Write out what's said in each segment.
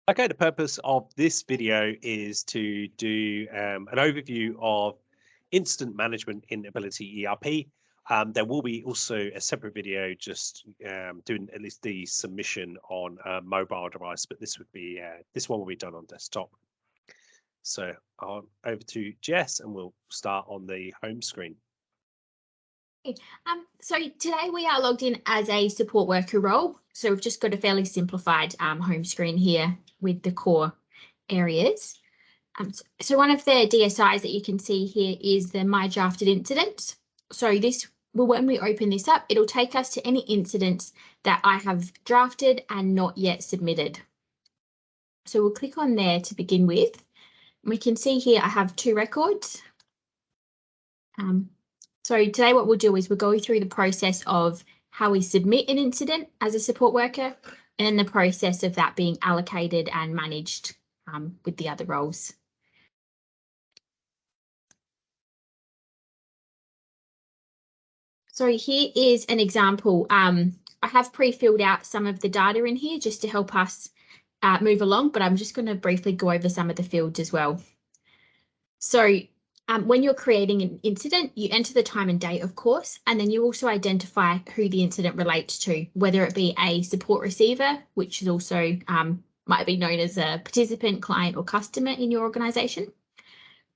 Okay, the purpose of this video is to do an overview of incident management in Ability ERP. There will be also a separate video just doing at least the submission on a mobile device, but this one will be done on desktop. So over to Jess, and we'll start on the home screen. So today we are logged in as a support worker role. So we've just got a fairly simplified home screen here with the core areas. So one of the DSIs that you can see here is the My Drafted Incidents. So when we open this up, it'll take us to any incidents that I have drafted and not yet submitted. So we'll click on there to begin with. We can see here I have 2 records. So today what we'll do is we'll go through the process of how we submit an incident as a support worker and then the process of that being allocated and managed with the other roles. So here is an example. I have pre-filled out some of the data in here just to help us move along, but I'm just going to briefly go over some of the fields as well. So when you're creating an incident, you enter the time and date, of course, and then you also identify who the incident relates to, whether it be a support receiver, which is also might be known as a participant, client, or customer in your organisation,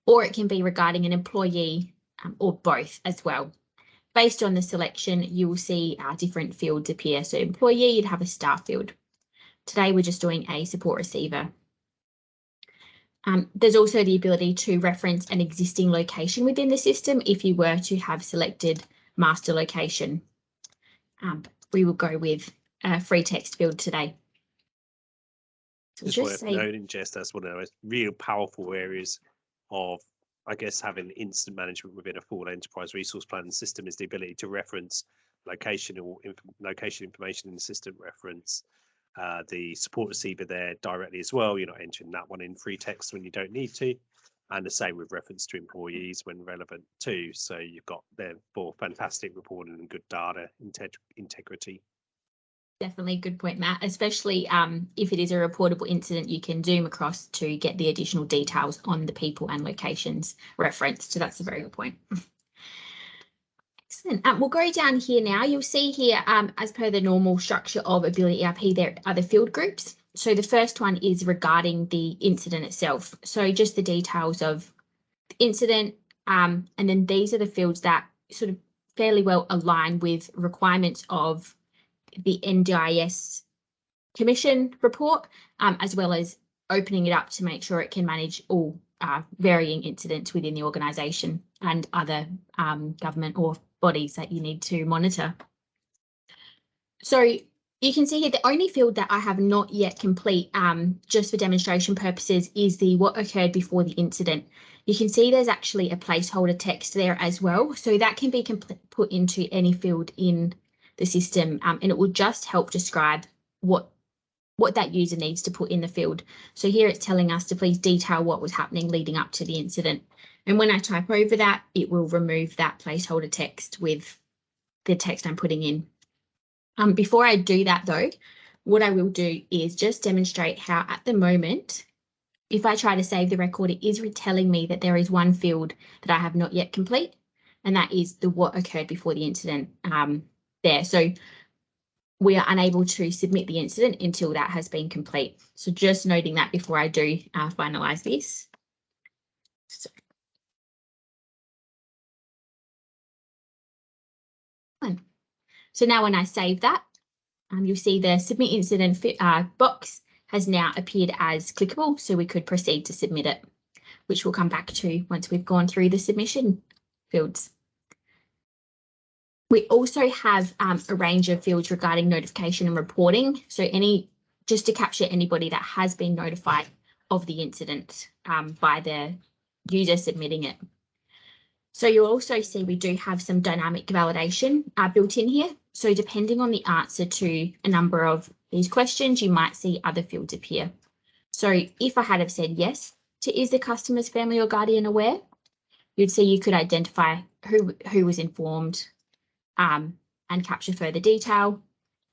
or it can be regarding an employee or both as well. Based on the selection, you will see different fields appear. So employee, you'd have a staff field. Today, we're just doing a support receiver. There's also the ability to reference an existing location within the system if you were to have selected master location. We will go with a free text field today. So just worth noting, Jess, that's one of the most real powerful areas of, I guess, having incident management within a full enterprise resource planning system is the ability to reference location or location information in the system, reference the support receiver there directly as well. You're not entering that one in free text when you don't need to, and the same with reference to employees when relevant too. So you've got therefore fantastic reporting and good data integrity. Definitely good point, Matt, especially if it is a reportable incident, you can zoom across to get the additional details on the people and locations referenced. So that's a very good point. Excellent. We'll go down here now. You'll see here, as per the normal structure of AbilityERP, there are the field groups. So the first one is regarding the incident itself. So just the details of the incident, and then these are the fields that sort of fairly well align with requirements of the NDIS Commission report, as well as opening it up to make sure it can manage all varying incidents within the organisation and other government or bodies that you need to monitor. So you can see here the only field that I have not yet complete, just for demonstration purposes, is the what occurred before the incident. You can see there's actually a placeholder text there as well, so that can be put into any field in the system, and it will just help describe what that user needs to put in the field. So here it's telling us to please detail what was happening leading up to the incident. And when I type over that, it will remove that placeholder text with the text I'm putting in. Before I do that though, what I will do is just demonstrate how at the moment, if I try to save the record, it is telling me that there is one field that I have not yet complete, and that is the what occurred before the incident there. So we are unable to submit the incident until that has been complete. So just noting that before I do finalise this. So now when I save that, you'll see the submit incident box has now appeared as clickable, so we could proceed to submit it, which we'll come back to once we've gone through the submission fields. We also have a range of fields regarding notification and reporting. So just to capture anybody that has been notified of the incident by the user submitting it. So you'll also see we do have some dynamic validation built in here. So depending on the answer to a number of these questions, you might see other fields appear. So if I had have said yes to is the customer's family or guardian aware, you'd see you could identify who was informed, and capture further detail.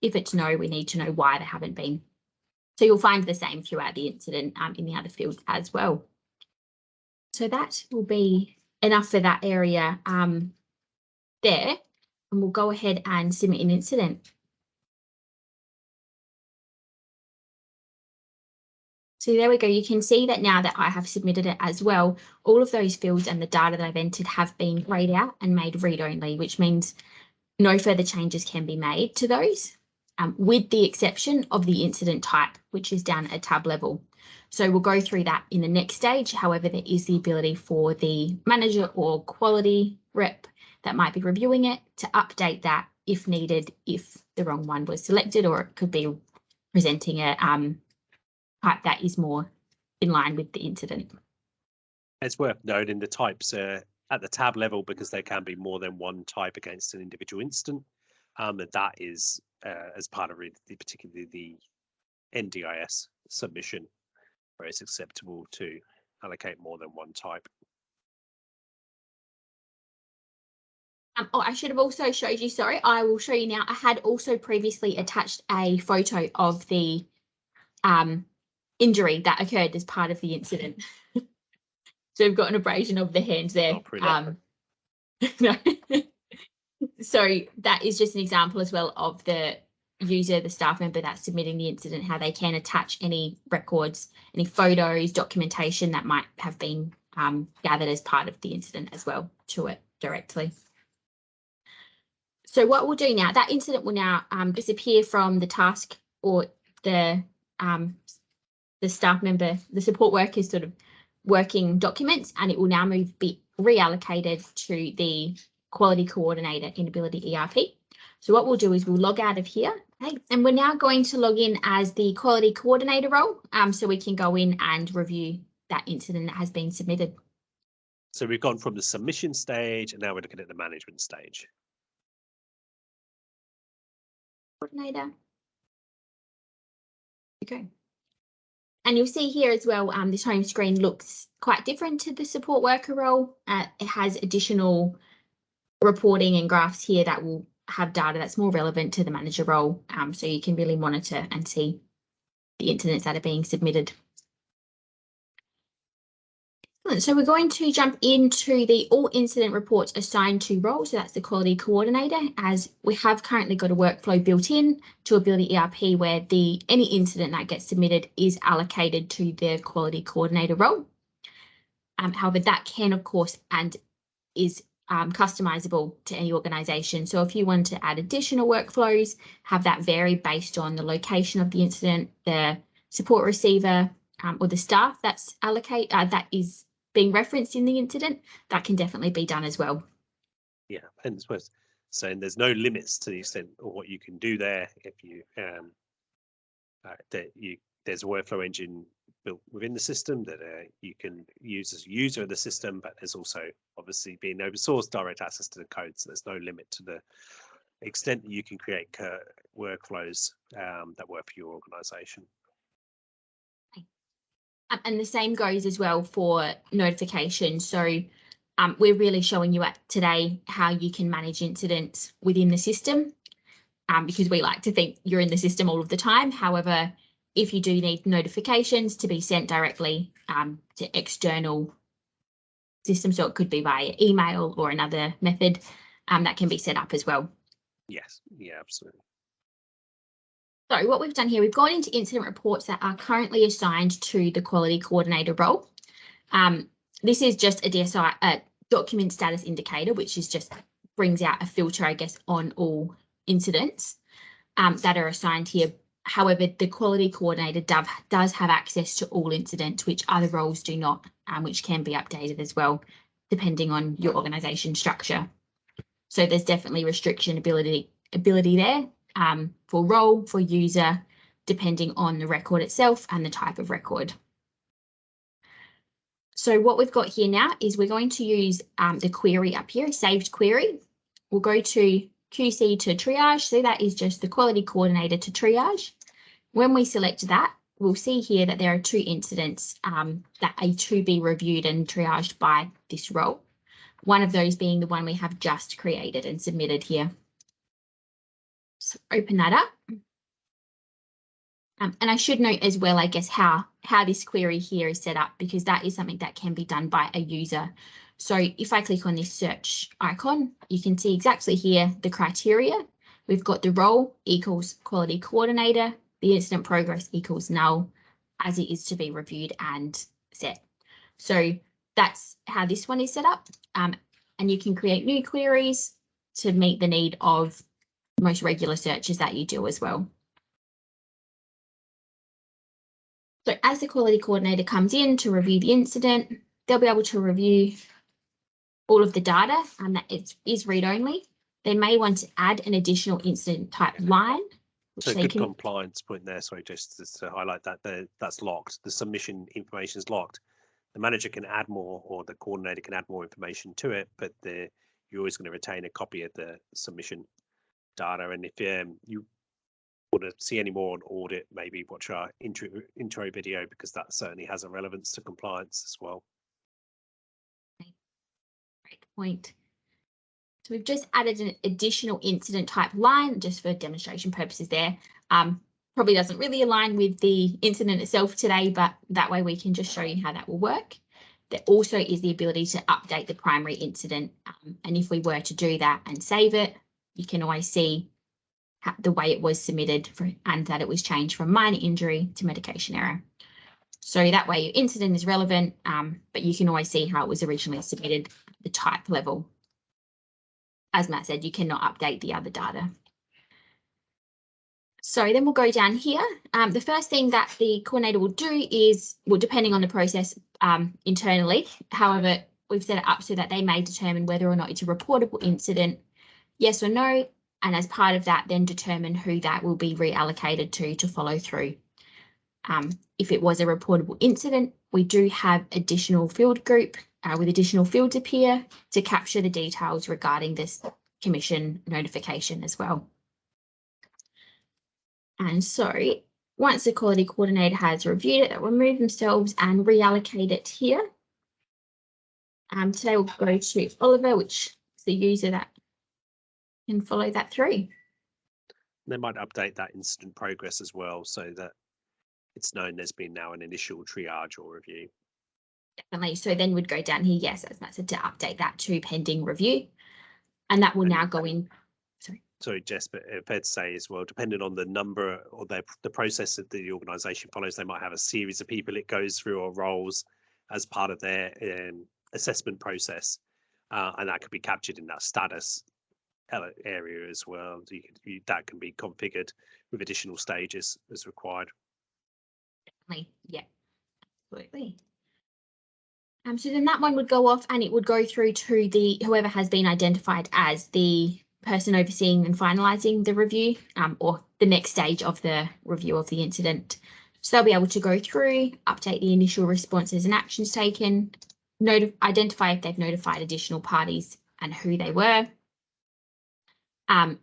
If it's no, we need to know why they haven't been. So you'll find the same throughout the incident in the other fields as well. So that will be enough for that area there, and we'll go ahead and submit an incident. So there we go. You can see that now that I have submitted it as well, all of those fields and the data that I've entered have been grayed out and made read-only, which means no further changes can be made to those, with the exception of the incident type, which is down at tab level. So we'll go through that in the next stage. However, there is the ability for the manager or quality rep that might be reviewing it to update that if needed, if the wrong one was selected, or it could be presenting a type that is more in line with the incident. It's worth noting the types at the tab level, because there can be more than one type against an individual incident. And that is as part of particularly the NDIS submission, where it's acceptable to allocate more than one type. I should have also showed you, sorry, I will show you now. I had also previously attached a photo of the injury that occurred as part of the incident. So we've got an abrasion of the hand there. No. So that is just an example as well of the user, the staff member that's submitting the incident, how they can attach any records, any photos, documentation that might have been gathered as part of the incident as well to it directly. So what we'll do now, that incident will now disappear from the task or the staff member, the support worker's sort of working documents, and it will now be reallocated to the quality coordinator in AbilityERP. So what we'll do is we'll log out of here, okay? And we're now going to log in as the quality coordinator role, so we can go in and review that incident that has been submitted. So we've gone from the submission stage, and now we're looking at the management stage. Coordinator. Okay. And you'll see here as well, this home screen looks quite different to the support worker role. It has additional reporting and graphs here that will have data that's more relevant to the manager role, so you can really monitor and see the incidents that are being submitted. So we're going to jump into the all incident reports assigned to role. So that's the quality coordinator, as we have currently got a workflow built in to AbilityERP where any incident that gets submitted is allocated to the quality coordinator role. However, that can, of course, and is customizable to any organisation. So if you want to add additional workflows, have that vary based on the location of the incident, the support receiver, or the staff that's that is being referenced in the incident, that can definitely be done as well. Yeah, and it's worth saying there's no limits to the extent of what you can do there. If you there's a workflow engine built within the system that you can use as a user of the system, but there's also obviously being open source, direct access to the code, so there's no limit to the extent that you can create workflows that work for your organization. And the same goes as well for notifications. So we're really showing you today how you can manage incidents within the system, because we like to think you're in the system all of the time. However, if you do need notifications to be sent directly to external systems, so it could be via email or another method, that can be set up as well. Yes, yeah, absolutely. So what we've done here, we've gone into incident reports that are currently assigned to the quality coordinator role. This is just a DSI, document status indicator, which is just brings out a filter, I guess, on all incidents that are assigned here. However, the quality coordinator does have access to all incidents, which other roles do not, which can be updated as well, depending on your organisation structure. So there's definitely restriction ability there. For role, for user, depending on the record itself and the type of record. So what we've got here now is we're going to use the query up here, saved query. We'll go to QC to triage. So that is just the quality coordinator to triage. When we select that, we'll see here that there are 2 incidents that are to be reviewed and triaged by this role. One of those being the one we have just created and submitted here. So open that up. And I should note as well, I guess, how this query here is set up, because that is something that can be done by a user. So if I click on this search icon, you can see exactly here the criteria. We've got the role equals quality coordinator, the incident progress equals null, as it is to be reviewed and set. So that's how this one is set up. And you can create new queries to meet the need of most regular searches that you do as well. So as the quality coordinator comes in to review the incident, they'll be able to review all of the data, and that it is read-only. They may want to add an additional incident type line. So good compliance point there, sorry, just to highlight that that's locked. The submission information is locked. The manager can add more, or the coordinator can add more information to it, but you're always going to retain a copy of the submission data. And if you want to see any more on audit, maybe watch our intro video, because that certainly has a relevance to compliance as well. Great point. So we've just added an additional incident type line just for demonstration purposes there. Probably doesn't really align with the incident itself today, but that way we can just show you how that will work. There also is the ability to update the primary incident. And if we were to do that and save it, you can always see the way it was submitted and that it was changed from minor injury to medication error. So that way your incident is relevant, but you can always see how it was originally submitted at the type level. As Matt said, you cannot update the other data. So then we'll go down here. The first thing that the coordinator will do is, well, depending on the process internally, however, we've set it up so that they may determine whether or not it's a reportable incident, yes or no, and as part of that, then determine who that will be reallocated to follow through. If it was a reportable incident, we do have additional field group with additional fields appear to capture the details regarding this commission notification as well. And so once the quality coordinator has reviewed it, they'll remove themselves and reallocate it here. Today we'll go to Oliver, which is the user that can follow that through. They might update that incident progress as well, so that it's known there's been now an initial triage or review. Definitely. So then we'd go down here, yes, as Matt said, to update that to pending review. And that will now go in. Sorry, Jess, but fair to say as well, depending on the number or the process that the organisation follows, they might have a series of people it goes through or roles as part of their assessment process, and that could be captured in that status area as well. That can be configured with additional stages as required. Definitely, yeah, absolutely. So then that one would go off and it would go through to whoever has been identified as the person overseeing and finalising the review, or the next stage of the review of the incident. So they'll be able to go through, update the initial responses and actions taken, identify if they've notified additional parties and who they were, and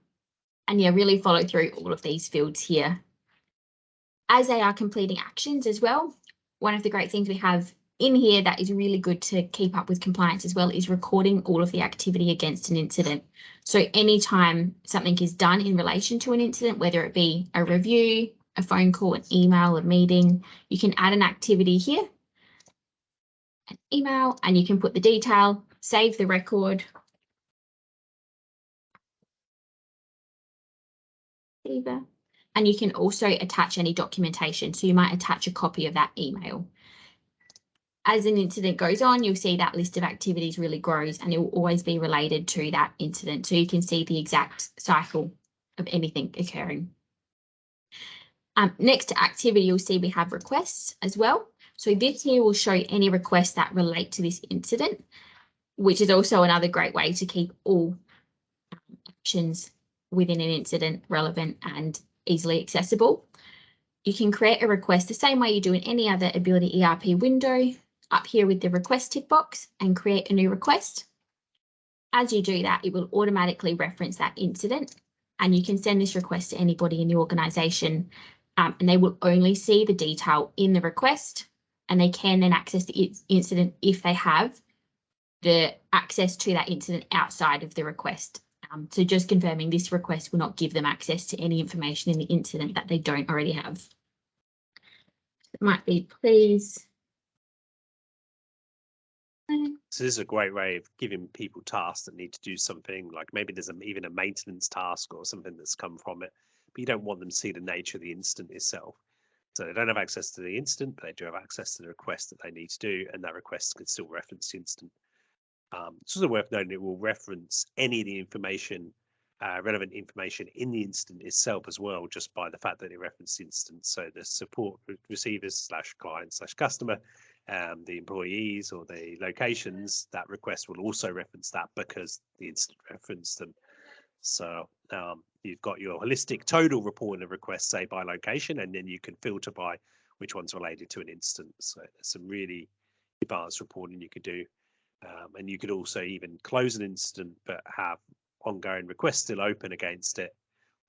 yeah, really follow through all of these fields here. As they are completing actions as well, one of the great things we have in here that is really good to keep up with compliance as well is recording all of the activity against an incident. So anytime something is done in relation to an incident, whether it be a review, a phone call, an email, a meeting, you can add an activity here, an email, and you can put the detail, save the record, and you can also attach any documentation. So you might attach a copy of that email. As an incident goes on, you'll see that list of activities really grows and it will always be related to that incident. So you can see the exact cycle of anything occurring. Next to activity, you'll see we have requests as well. So this here will show any requests that relate to this incident, which is also another great way to keep all actions within an incident relevant and easily accessible. You can create a request the same way you do in any other AbilityERP window, up here with the request tick box, and create a new request. As you do that, it will automatically reference that incident, and you can send this request to anybody in the organisation, and they will only see the detail in the request, and they can then access the incident if they have the access to that incident outside of the request. So just confirming this request will not give them access to any information in the incident that they don't already have. might be please. So this is a great way of giving people tasks that need to do something, like maybe there's even a maintenance task or something that's come from it, but you don't want them to see the nature of the incident itself. So they don't have access to the incident, but they do have access to the request that they need to do, and that request can still reference the incident. It's also worth noting it will reference any of the information, relevant information in the incident itself as well, just by the fact that it referenced the incident. So the support receivers / client / customer, the employees or the locations, that request will also reference that because the incident referenced them. So you've got your holistic total report and request, say by location, and then you can filter by which one's related to an incident. So there's some really advanced reporting you could do. And you could also even close an incident but have ongoing requests still open against it,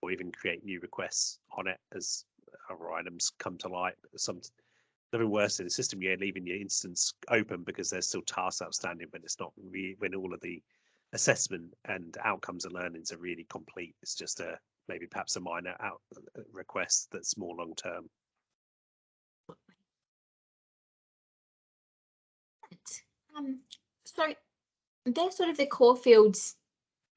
or even create new requests on it as other items come to light. Nothing worse in the system, you're leaving your instance open because there's still tasks outstanding, but it's not really when all of the assessment and outcomes and learnings are really complete. It's just maybe perhaps a minor request that's more long term. So they're sort of the core fields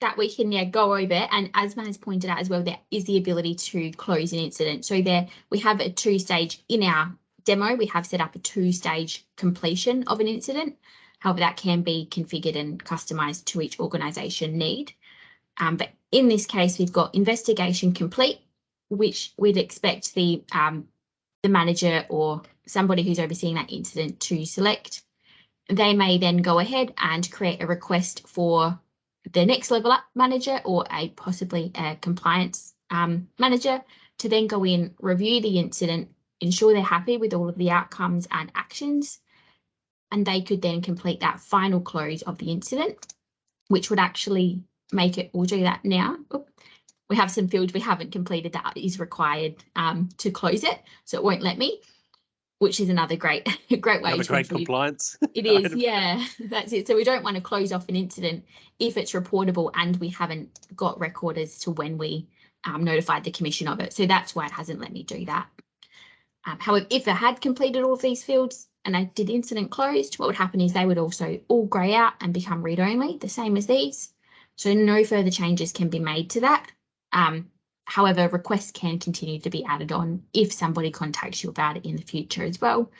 that we can go over, and as Matt has pointed out as well, there is the ability to close an incident. So there we have a 2-stage in our demo. We have set up a 2-stage completion of an incident. However, that can be configured and customized to each organisation need. But in this case, we've got investigation complete, which we'd expect the manager or somebody who's overseeing that incident to select. They may then go ahead and create a request for the next level up manager or possibly a compliance manager to then go in, review the incident, ensure they're happy with all of the outcomes and actions, and they could then complete that final close of the incident, which would actually make it, we'll do that now. We have some fields we haven't completed that is required to close it, so it won't let me, which is another great way to great compliance. It is, yeah, that's it. So we don't want to close off an incident if it's reportable and we haven't got record as to when we notified the commission of it. So that's why it hasn't let me do that. However, if I had completed all of these fields and I did incident closed, what would happen is they would also all grey out and become read only, the same as these. So no further changes can be made to that. However, requests can continue to be added on if somebody contacts you about it in the future as well,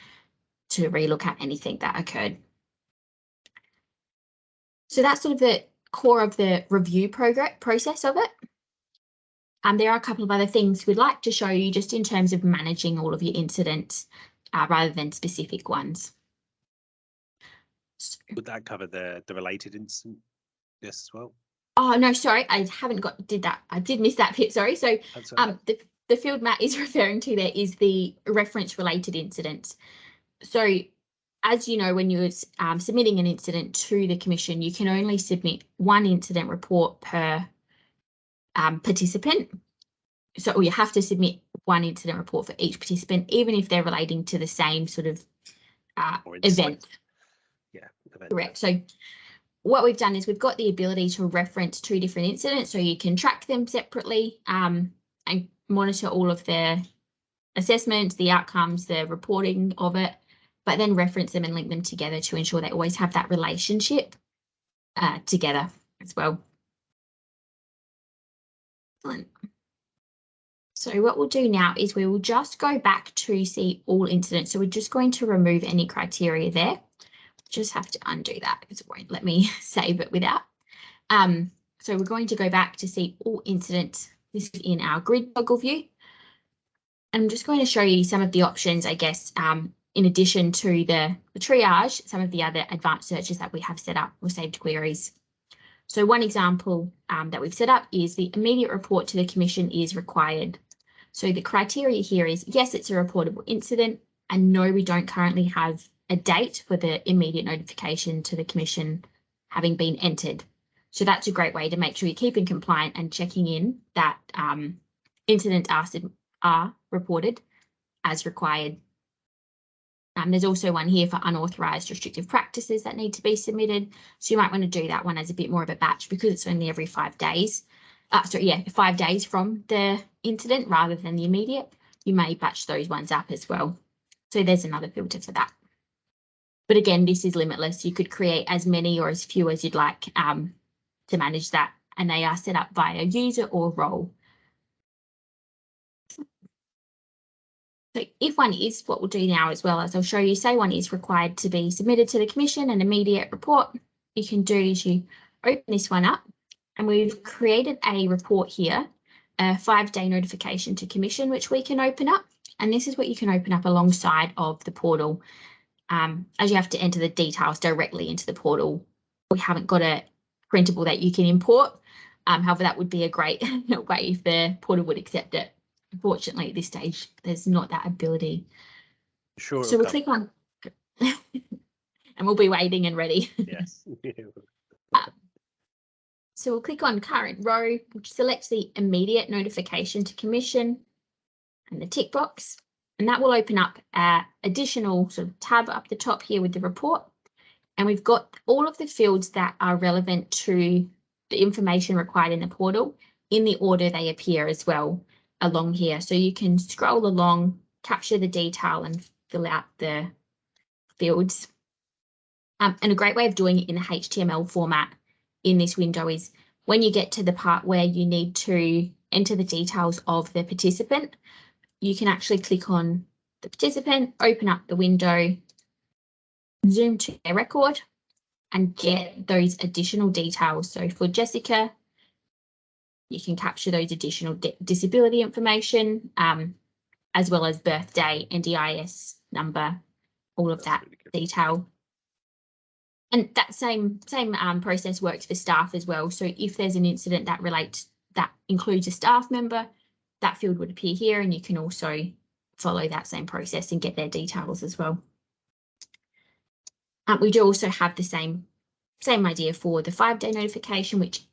to relook at anything that occurred. So that's sort of the core of the review process of it. There are a couple of other things we'd like to show you just in terms of managing all of your incidents rather than specific ones. So, would that cover the related incident? Yes, as well. Oh no, sorry, I haven't did that. I did miss that bit. Sorry. So the field Matt is referring to there is the reference related incidents. So as you know, when you're submitting an incident to the commission, you can only submit one incident report per participant. So you have to submit one incident report for each participant, even if they're relating to the same sort of event. Yeah, event. Correct. So what we've done is we've got the ability to reference 2 different incidents, so you can track them separately and monitor all of their assessments, the outcomes, the reporting of it, but then reference them and link them together to ensure they always have that relationship together as well. Excellent. So what we'll do now is we will just go back to see all incidents. So we're just going to remove any criteria there. Just have to undo that because it won't let me save it without. So we're going to go back to see all incidents. This is in our grid toggle view. I'm just going to show you some of the options, I guess, in addition to the triage, some of the other advanced searches that we have set up or saved queries. So one example that we've set up is the immediate report to the commission is required. So the criteria here is, yes, it's a reportable incident, and no, we don't currently have a date for the immediate notification to the commission having been entered. So that's a great way to make sure you're keeping compliant and checking in that incidents are reported as required. There's also one here for unauthorised restrictive practices that need to be submitted. So you might want to do that one as a bit more of a batch because it's only every 5 days. 5 days from the incident rather than the immediate. You may batch those ones up as well. So there's another filter for that. But again, this is limitless. You could create as many or as few as you'd like to manage that. And they are set up via user or role. So if one is, what we'll do now as well as I'll show you, say one is required to be submitted to the Commission, an immediate report, you can do is you open this one up and we've created a report here, a 5-day notification to Commission, which we can open up. And this is what you can open up alongside of the portal. As you have to enter the details directly into the portal, we haven't got a printable that you can import. However, that would be a great way if the portal would accept it. Unfortunately, at this stage, there's not that ability. Sure. So we'll click on, and we'll be waiting and ready. Yes. So we'll click on current row, which selects the immediate notification to Commission and the tick box. And that will open up an additional sort of tab up the top here with the report. And we've got all of the fields that are relevant to the information required in the portal in the order they appear as well along here. So you can scroll along, capture the detail and fill out the fields. And a great way of doing it in the HTML format in this window is when you get to the part where you need to enter the details of the participant, you can actually click on the participant, open up the window, zoom to their record and get those additional details. So for Jessica, you can capture those additional disability information, as well as birthday, NDIS number, all of that really detail. And that same process works for staff as well. So if there's an incident that includes a staff member, that field would appear here, and you can also follow that same process and get their details as well. We do also have the same idea for the 5-day notification, which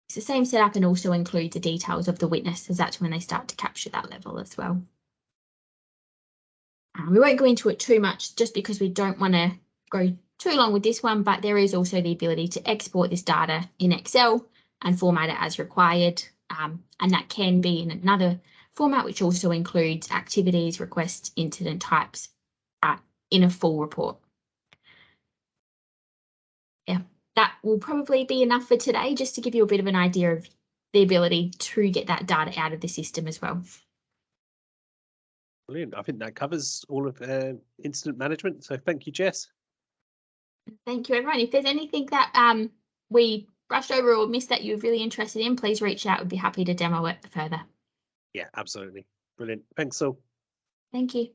is the same setup and also includes the details of the witness, as that's when they start to capture that level as well. We won't go into it too much just because we don't want to go too long with this one, but there is also the ability to export this data in Excel and format it as required. And that can be in another format, which also includes activities, requests, incident types in a full report. Yeah, that will probably be enough for today, just to give you a bit of an idea of the ability to get that data out of the system as well. Brilliant. I think that covers all of incident management. So thank you, Jess. Thank you, everyone. If there's anything that we brushed over or missed that you're really interested in, please reach out. We'd be happy to demo it further. Yeah, absolutely. Brilliant. Thanks, Saul. Thank you.